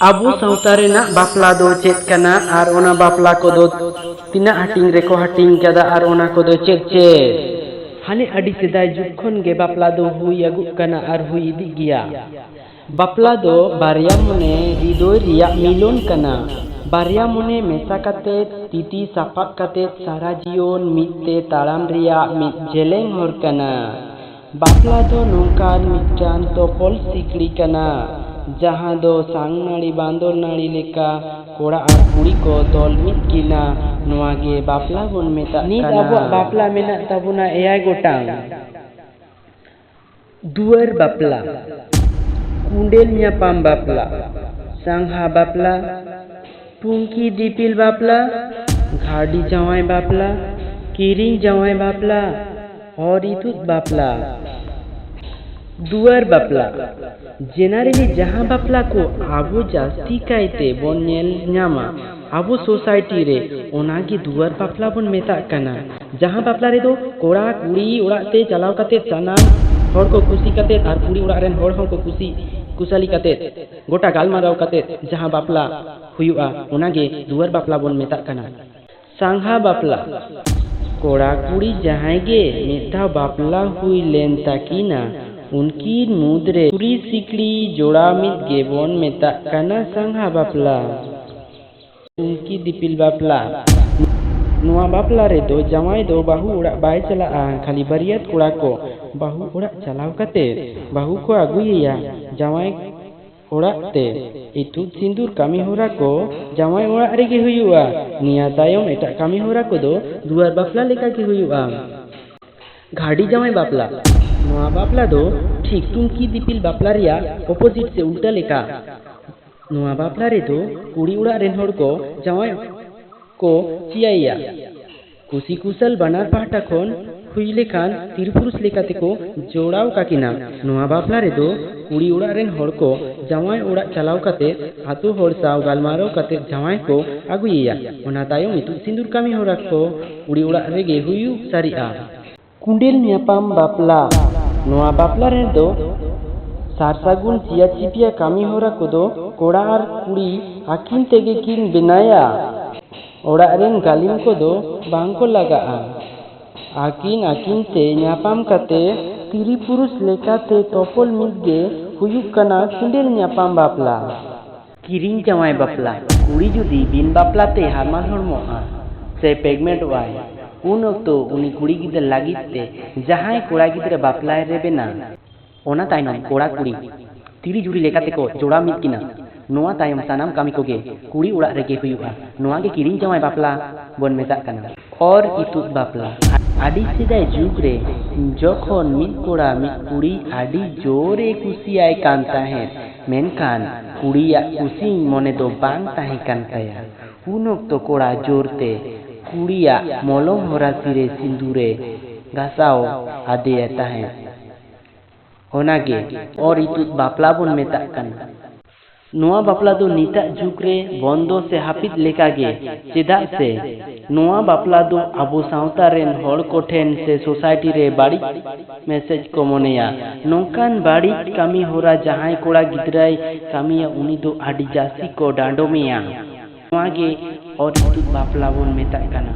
Abu sauta renak bapla do chet kana ar ona bapla kodo tina hating reko hating kada ar ona kodo chet. Hane adi sedai juk khon ge bapla do hui aguk kana ar hui idi giya. Bapla do barya mone hridoy riyak milon kana. Barya mone mesa kate titi sapap kate sara jion mitte taram riyak mit jeleng hor kana. Bapla do nongkan mitjan topol sikli kana. Jahan do sang nari bandor nari leka kora ar kuri ko tol mit kina noa ge bapla bon meta nit abuak bapla menak tabuna eyai gotang. Duar bapla, kundel nyapam bapla, sangha bapla, tungki dipil bapla, ghadi jawai bapla, kiring jawai bapla, horitut bapla. Duar bapla generally jahan bapla ko abu jasti kaite bon nyel nyama abu society re onagi duar bapla bon metak kana. Jahan bapla re do kora kuri orak te chalaw kate sanam hor ko kusi kate ar kuri orak ren hor ko kusi kusali kate gota galmaraw kate jahan bapla huyu'a onage duar bapla bon metak kana. Sangha bapla kora kuri jahai ge mitha bapla hui len takina उनकी मुद्रे पूरी सिकड़ी जोड़ा मित गेबोन मेता काना संघा बापला उनकी दिपिल बापला नुआ बापला रे दो जमाई दो बाहु उड़ा बाय चला खाली बरियत कुड़ा को बाहु उड़ा चलाव कते बाहु को अगुइया जमाई उड़ा ते इतु सिंदूर कमी होरा को जमाई उड़ा रेगे हुयुआ निया तायम एटा कमी होरा को दो दुआर बापला लेका के हुयुआ. घाड़ी जमाई बापला नोआ बापला दो ठीक तुमकी दिपिल बापला रिया ऑपोजिट से उल्टा लेका. नोआ बापला रे दो कुड़ी उड़ा रेन हर को जवाई को चियाइया कुसी कुशल बनार पाहटा खन हुई लेखान तिरपुरुष लेकाते को जोड़ाव काकिना. नोआ बापला रे दो कुड़ी उड़ा रेन हर को जवाई उड़ा चलाव काते आतु हर साव गालमारो काते जवाई को आगुइया ओना तायम इतु सिंदूर कामी होरा को कुड़ी उड़ा रेगे हुयु सारिआ. Kundel nyapam bapla noa bapla re do sarsagun cia cipia kami hora kodo kora ar kuri akin tege kin benaya orak ren galim kodo bangko lagaa akin te nyapam kate tiri purus lekate topol mitge huyuk kana kundel nyapam bapla. Kiring jawai bapla kuri judi bin bapla te harmal hormoa se pigment wai उन तो उनी कुड़ी गिदर लागिते जहां कोड़ा गिदर बापलाय रेबेना ओना तायनम कोड़ा कुड़ी तिरी जुड़ी लेकाते को जोड़ा मित किना नोआ तायम सानाम कामी कोगे कुड़ी उड़ा रेगे हुयुआ नोआ गे किरिंग जमाय बापला बोन मेताक काना. और इतुत बापला आदि सेदाय जुग रे जखन मित कोड़ा मित कुड़ी आदि जोरे कुसियाय कान ताहें मेनखान कुड़िया कुसी मने दो बांग ताहें कान ताया. उन तो कोड़ा जोरते कुड़िया मलम होरा सिरे सिंदूरे घासाओ आदे ताहें ओनागे और इतुत बापला बोन मेताक काना. नोआ बापला दो निता जुग रे बंदो से हापिद लेकागे चेदा से नोआ बापला दो आबो सावता रेन हर को ठेन से सोसाइटी रे बाड़ी मैसेज को मनेया नोंकान बाड़ी कामी होरा जहां कोड़ा गिदराय कामिया उनी दो आडी जासी को डांडोमिया नोआगे और इतुत बापला बोन मेताक काना.